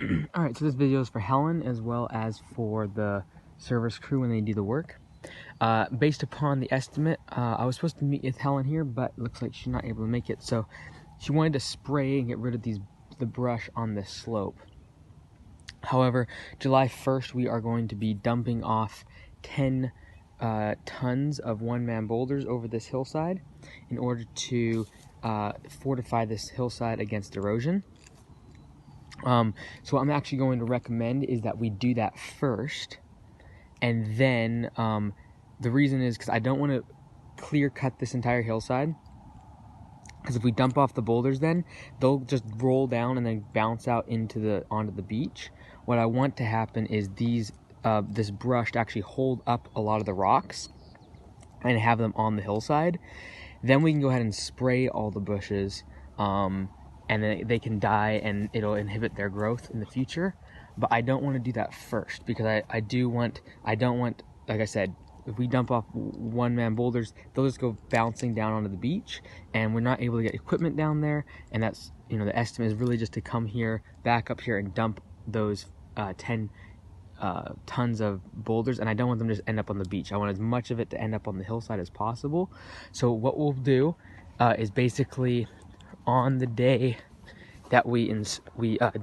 Alright, so this video is for Helen as well as for the service crew when they do the work. Based upon the estimate, I was supposed to meet with Helen here, but it looks like she's not able to make it. So she wanted to spray and get rid of the brush on this slope. However, July 1st, we are going to be dumping off 10 tons of one-man boulders over this hillside in order to fortify this hillside against erosion. So what I'm actually going to recommend is that we do that first, and then the reason is because I don't want to clear cut this entire hillside, because if we dump off the boulders, then they'll just roll down and then bounce out onto the beach. What I want to happen is this brush to actually hold up a lot of the rocks and have them on the hillside. Then we can go ahead and spray all the bushes, and then they can die and it'll inhibit their growth in the future. But I don't want to do that first, because I don't want, like I said, if we dump off one-man boulders, they'll just go bouncing down onto the beach, and we're not able to get equipment down there. And that's, the estimate is really just to come here, back up here, and dump those 10 tons of boulders. And I don't want them to just end up on the beach. I want as much of it to end up on the hillside as possible. So what we'll do is basically on the day that we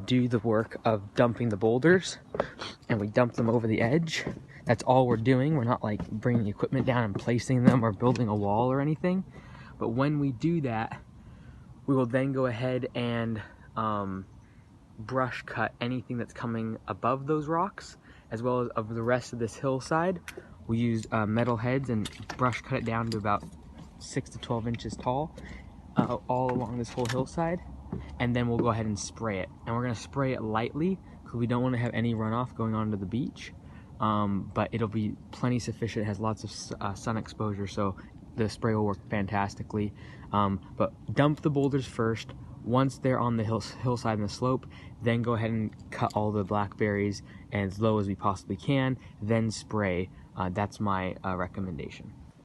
do the work of dumping the boulders, and we dump them over the edge. That's all we're doing. We're not like bringing the equipment down and placing them or building a wall or anything. But when we do that, we will then go ahead and brush cut anything that's coming above those rocks, as well as of the rest of this hillside. We use metal heads and brush cut it down to about 6 to 12 inches tall, all along this whole hillside. And then we'll go ahead and spray it. And we're going to spray it lightly, because we don't want to have any runoff going onto the beach. But it'll be plenty sufficient. It has lots of sun exposure, so the spray will work fantastically. But dump the boulders first. Once they're on the hillside and the slope, then go ahead and cut all the blackberries as low as we possibly can, then spray. That's my recommendation.